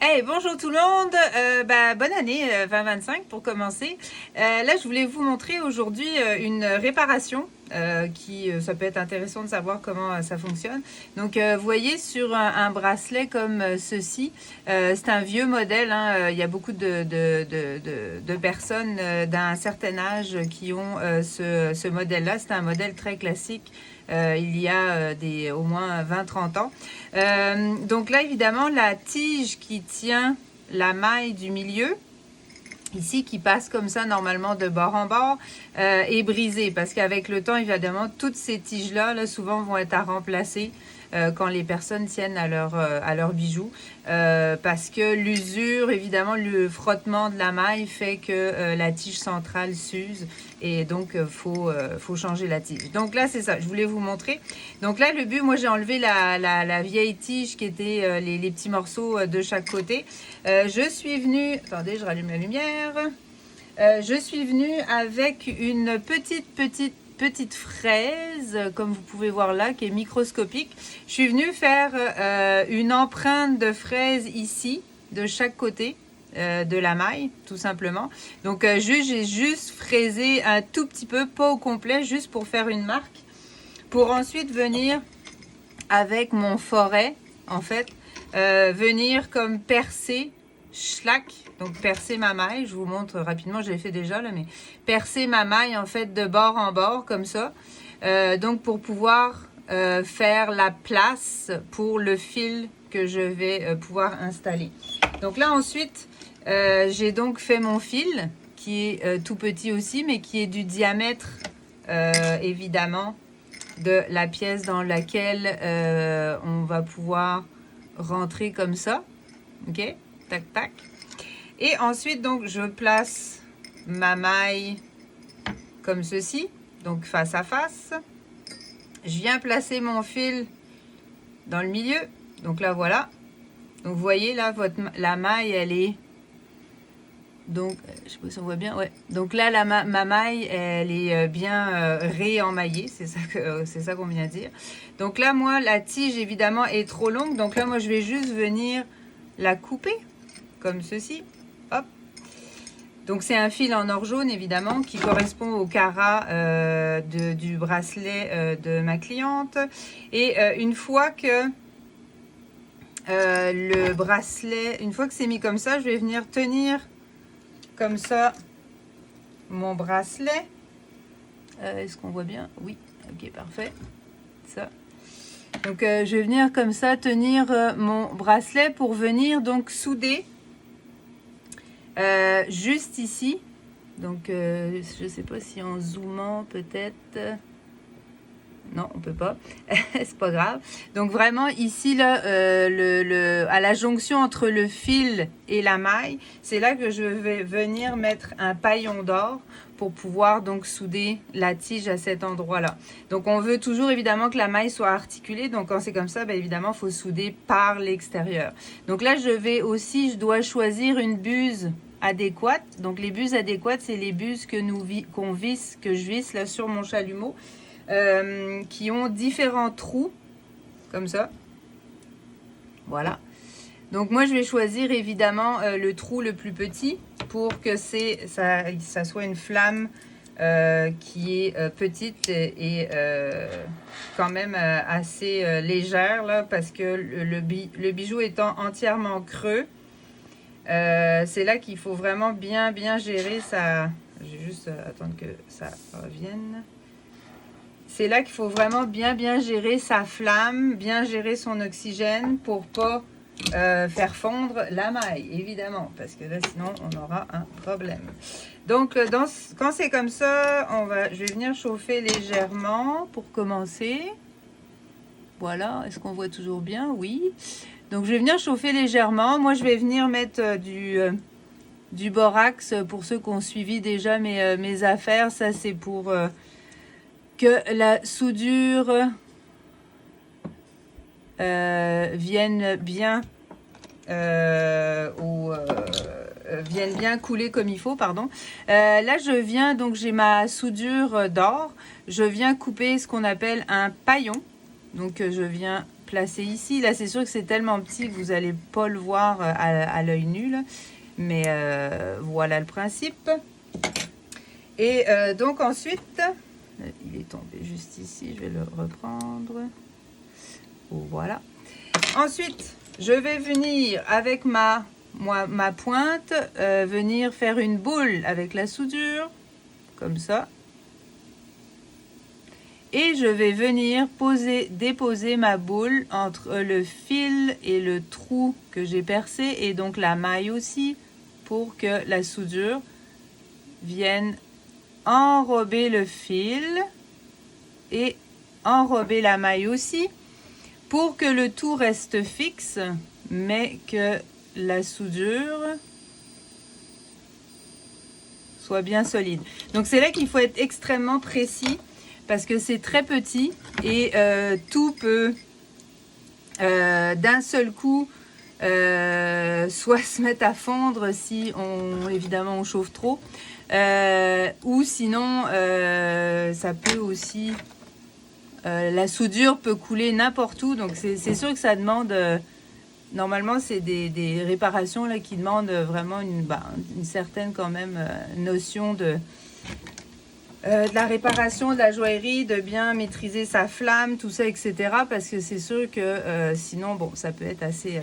Hey, bonjour tout le monde, bonne année 2025 pour commencer. Là, je voulais vous montrer aujourd'hui une réparation ça peut être intéressant de savoir comment ça fonctionne. Donc, vous voyez sur un bracelet comme ceci, c'est un vieux modèle. Hein, il y a beaucoup de personnes d'un certain âge qui ont ce modèle-là. C'est un modèle très classique. Il y a au moins 20-30 ans. Donc là, évidemment, la tige qui tient la maille du milieu, ici, qui passe comme ça, normalement, de bord en bord, est brisée. Parce qu'avec le temps, évidemment, toutes ces tiges-là, là, souvent, vont être à remplacer quand les personnes tiennent à leurs bijoux. Parce que l'usure, évidemment, le frottement de la maille fait que la tige centrale s'use. Et donc, faut changer la tige. Donc là, c'est ça, je voulais vous montrer. Donc là, le but, moi, j'ai enlevé la vieille tige qui était les petits morceaux de chaque côté. Je suis venue... Attendez, je rallume la lumière. Je suis venue avec une petite fraise, comme vous pouvez voir là, qui est microscopique. Je suis venue faire une empreinte de fraise ici, de chaque côté de la maille, tout simplement. Donc, j'ai juste fraisé un tout petit peu, pas au complet, juste pour faire une marque. Pour ensuite venir avec mon forêt, en fait, venir comme percer, schlack, donc percer ma maille. Je vous montre rapidement, je l'ai fait déjà là, mais percer ma maille en fait de bord en bord comme ça. Donc pour pouvoir faire la place pour le fil que je vais pouvoir installer. Donc là ensuite, j'ai donc fait mon fil qui est tout petit aussi, mais qui est du diamètre évidemment de la pièce dans laquelle on va pouvoir rentrer comme ça. Ok, tac tac. Et ensuite donc je place ma maille comme ceci, donc face à face. Je viens placer mon fil dans le milieu. Donc là voilà. Donc vous voyez là la maille elle est donc je sais pas si on voit bien, ouais. Donc là ma maille elle est bien réemmaillée, c'est ça qu'on vient de dire. Donc là moi la tige évidemment est trop longue, donc là moi je vais juste venir la couper comme ceci. Hop. Donc c'est un fil en or jaune évidemment qui correspond au carat du bracelet de ma cliente. Et une fois que le bracelet, une fois que c'est mis comme ça, je vais venir tenir comme ça mon bracelet. Est-ce qu'on voit bien? Oui, ok, parfait. Ça. Donc je vais venir comme ça tenir mon bracelet pour venir donc souder juste ici. Donc je sais pas si en zoomant peut-être... Non, on peut pas. C'est pas grave. Donc vraiment ici là, à la jonction entre le fil et la maille, c'est là que je vais venir mettre un paillon d'or pour pouvoir donc souder la tige à cet endroit-là. Donc on veut toujours évidemment que la maille soit articulée. Donc quand c'est comme ça, évidemment, il faut souder par l'extérieur. Donc là, je dois choisir une buse adéquate. Donc les buses adéquates, c'est les buses que je visse là sur mon chalumeau. Qui ont différents trous comme ça. Voilà. Donc moi je vais choisir évidemment le trou le plus petit pour que ça soit une flamme qui est petite et quand même assez légère là, parce que le bijou étant entièrement creux, c'est là qu'il faut vraiment bien gérer ça. Je vais juste attendre que ça revienne. C'est là qu'il faut vraiment bien gérer sa flamme, bien gérer son oxygène pour pas faire fondre la maille, évidemment, parce que là, sinon, on aura un problème. Donc, quand c'est comme ça, je vais venir chauffer légèrement pour commencer. Voilà, est-ce qu'on voit toujours bien? Oui. Donc, je vais venir chauffer légèrement. Moi, je vais venir mettre du borax pour ceux qui ont suivi déjà mes affaires. Ça, c'est pour... que la soudure vienne bien couler comme il faut, pardon. Là, donc j'ai ma soudure d'or. Je viens couper ce qu'on appelle un paillon. Donc, je viens placer ici. Là, c'est sûr que c'est tellement petit que vous n'allez pas le voir à l'œil nu, là. Mais voilà le principe. Et donc ensuite, il est tombé juste ici, je vais le reprendre. Voilà. Ensuite, je vais venir avec ma pointe, venir faire une boule avec la soudure, comme ça. Et je vais venir déposer ma boule entre le fil et le trou que j'ai percé, et donc la maille aussi, pour que la soudure vienne enrober le fil et enrober la maille aussi, pour que le tout reste fixe, mais que la soudure soit bien solide. Donc c'est là qu'il faut être extrêmement précis, parce que c'est très petit et tout peut d'un seul coup soit se mettre à fondre si évidemment on chauffe trop, ou sinon ça peut aussi la soudure peut couler n'importe où. Donc c'est sûr que ça demande normalement c'est des réparations là qui demandent vraiment une certaine quand même notion de la réparation de la joaillerie, de bien maîtriser sa flamme, tout ça, etc. Parce que c'est sûr que sinon, bon, ça peut être assez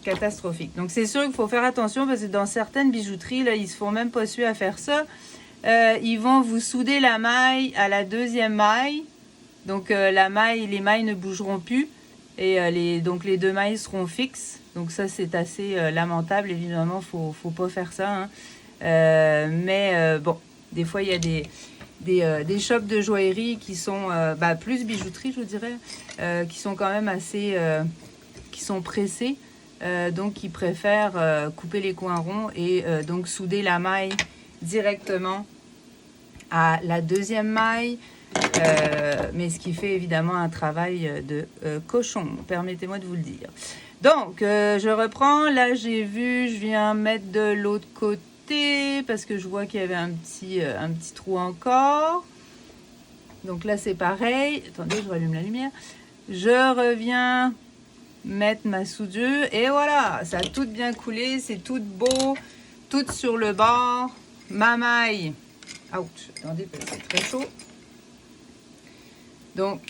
catastrophique. Donc c'est sûr qu'il faut faire attention, parce que dans certaines bijouteries, là, ils se font même pas suer à faire ça. Ils vont vous souder la maille à la deuxième maille. Donc les mailles ne bougeront plus. Et donc les deux mailles seront fixes. Donc ça, c'est assez lamentable. Évidemment, faut pas faire ça. Hein. Mais bon, des fois, il y a des shops de joaillerie qui sont plus bijouterie, je vous dirais, qui sont quand même assez qui sont pressés, donc qui préfèrent couper les coins ronds et donc souder la maille directement à la deuxième maille, mais ce qui fait évidemment un travail de cochon, permettez-moi de vous le dire. Donc je reprends, là j'ai vu, je viens mettre de l'autre côté parce que je vois qu'il y avait un petit trou encore. Donc là c'est pareil. Attendez, je rallume la lumière. Je reviens mettre ma soudure et voilà, ça a tout bien coulé, c'est tout beau, tout sur le bord. Ma maille. Ouch, attendez, c'est très chaud. Donc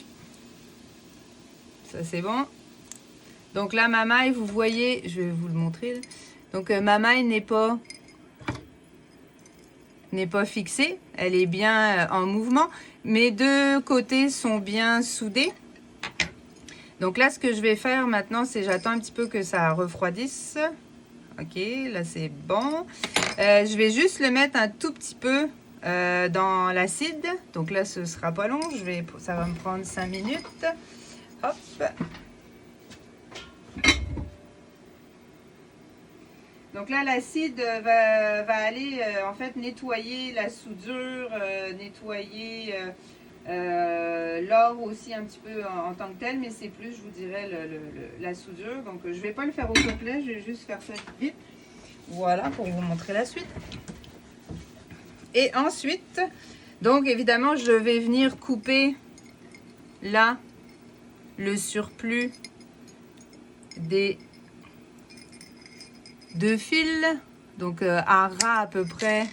ça c'est bon. Donc là ma maille, vous voyez, je vais vous le montrer. Donc ma maille n'est pas fixée, elle est bien en mouvement. Mes deux côtés sont bien soudés. Donc là, ce que je vais faire maintenant, c'est j'attends un petit peu que ça refroidisse. Ok, là c'est bon. Je vais juste le mettre un tout petit peu dans l'acide. Donc là, ce sera pas long. Ça va me prendre 5 minutes. Hop. Donc là, l'acide va aller en fait nettoyer la soudure, nettoyer l'or aussi un petit peu en tant que tel, mais c'est plus, je vous dirais, la soudure. Donc je vais pas le faire au complet, je vais juste faire ça vite. Voilà, pour vous montrer la suite. Et ensuite, donc évidemment, je vais venir couper là le surplus des deux fils, donc à ras à peu près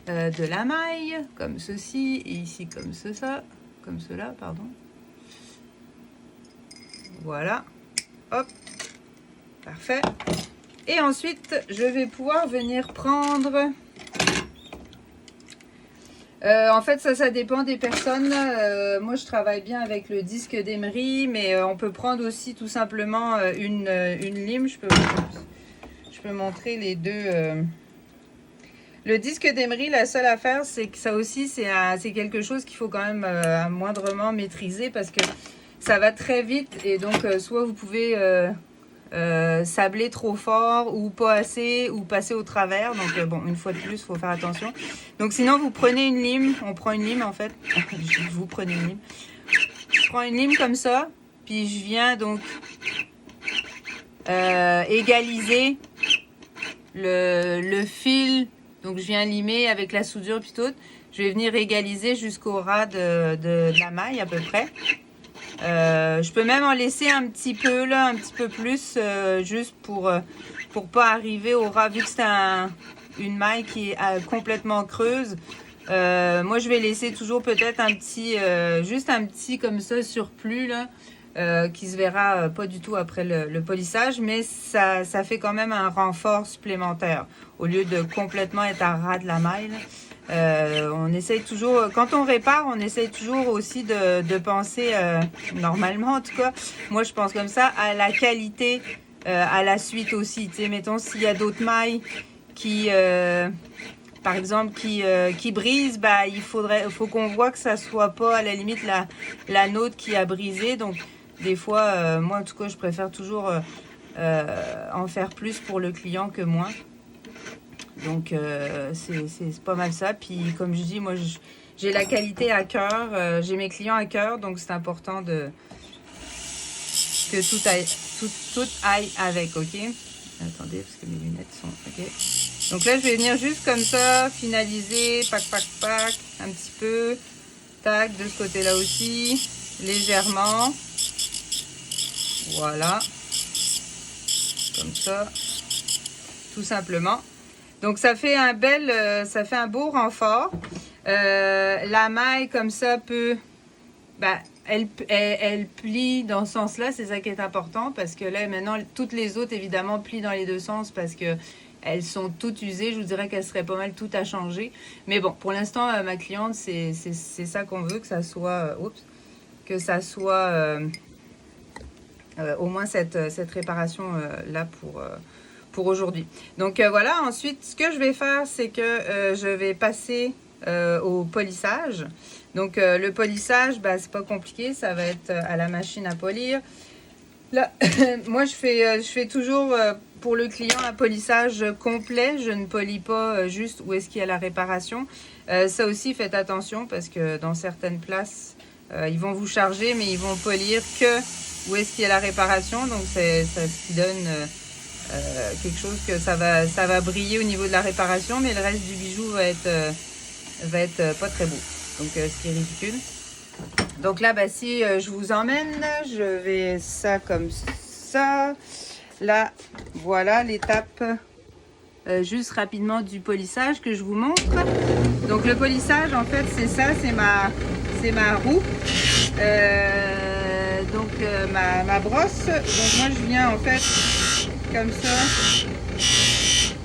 de la maille, comme ceci, et ici comme cela, pardon. Voilà, hop, parfait. Et ensuite, je vais pouvoir venir prendre... en fait, ça dépend des personnes. Moi, je travaille bien avec le disque d'Emery, mais on peut prendre aussi tout simplement une lime. Je peux montrer les deux. Le disque d'Emery, la seule affaire, c'est que ça aussi, c'est quelque chose qu'il faut quand même moindrement maîtriser, parce que ça va très vite. Et donc, soit vous pouvez sabler trop fort ou pas assez, ou passer au travers. Donc bon, une fois de plus, il faut faire attention. Donc sinon, vous prenez une lime. On prend une lime en fait. Vous prenez une lime. Je prends une lime comme ça, puis je viens donc égaliser le fil. Donc je viens limer avec la soudure puis tout. Je vais venir égaliser jusqu'au ras de la maille à peu près. Je peux même en laisser un petit peu là, un petit peu plus, juste pour pas arriver au ras, vu que c'est une maille qui est complètement creuse. Moi je vais laisser toujours peut-être un petit, juste un petit comme ça surplus là, qui se verra pas du tout après le polissage, mais ça fait quand même un renfort supplémentaire au lieu de complètement être à ras de la maille. On essaye toujours, quand on répare, on essaye toujours aussi de penser, normalement en tout cas, moi je pense comme ça, à la qualité à la suite aussi. Tu sais, mettons s'il y a d'autres mailles qui, par exemple, qui brisent, bah, faut qu'on voit que ça soit pas à la limite la nôtre qui a brisé. Donc des fois, moi en tout cas, je préfère toujours en faire plus pour le client que moins. Donc c'est pas mal ça. Puis comme je dis, moi j'ai la qualité à cœur, j'ai mes clients à cœur, donc c'est important que tout aille avec, ok? Attendez, parce que mes lunettes sont... ok. Donc là, je vais venir juste comme ça, finaliser, pac, un petit peu. Tac, de ce côté-là aussi, légèrement. Voilà. Comme ça, tout simplement. Donc ça fait un beau renfort. La maille comme ça peut, elle plie dans ce sens-là, c'est ça qui est important parce que là maintenant toutes les autres évidemment plient dans les deux sens parce que elles sont toutes usées. Je vous dirais qu'elles seraient pas mal toutes à changer. Mais bon, pour l'instant ma cliente c'est ça qu'on veut, que ça soit, au moins cette réparation là pour aujourd'hui. Donc voilà, ensuite ce que je vais faire c'est que je vais passer au polissage. Donc le polissage, c'est pas compliqué, ça va être à la machine à polir. Là, moi je fais toujours pour le client un polissage complet, je ne polis pas juste où est-ce qu'il y a la réparation. Ça aussi faites attention parce que dans certaines places ils vont vous charger mais ils vont polir que où est-ce qu'il y a la réparation, donc c'est ça qui donne quelque chose que ça va briller au niveau de la réparation, mais le reste du bijou va être pas très beau, donc ce qui est ridicule. Donc là si je vous emmène, je vais ça comme ça. Là voilà l'étape juste rapidement du polissage que je vous montre. Donc le polissage en fait c'est ça, c'est ma roue, donc ma brosse. Donc moi je viens en fait comme ça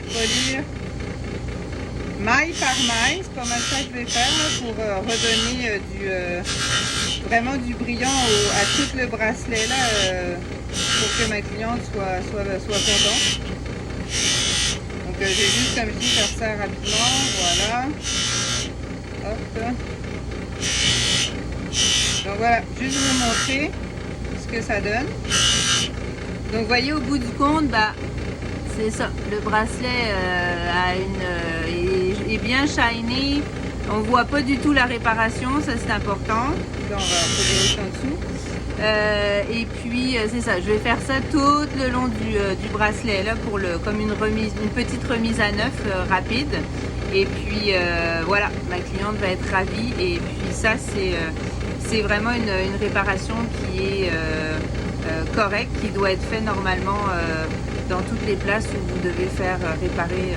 polir maille par maille, c'est pas mal ça que je vais faire là, pour redonner vraiment du brillant à tout le bracelet là, pour que ma cliente soit contente. Donc je vais juste comme je dis faire ça rapidement, voilà. Hop. Donc voilà, juste vous montrer ce que ça donne. Donc vous voyez au bout du compte, c'est ça, le bracelet est bien shiny. On voit pas du tout la réparation, ça c'est important. Là on va poser en dessous. Et puis c'est ça, je vais faire ça tout le long du bracelet là pour comme une petite remise à neuf rapide. Et puis voilà, ma cliente va être ravie. Et puis ça c'est vraiment une réparation qui est correcte, qui doit être faite normalement dans toutes les places où vous devez faire réparer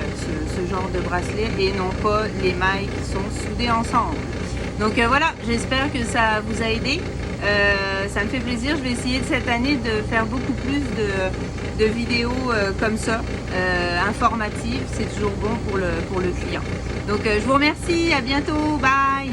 ce genre de bracelet et non pas les mailles qui sont soudées ensemble. Donc voilà, j'espère que ça vous a aidé. Ça me fait plaisir. Je vais essayer de cette année de faire beaucoup plus de vidéos comme ça, informatives. C'est toujours bon pour le client. Donc je vous remercie, à bientôt, bye.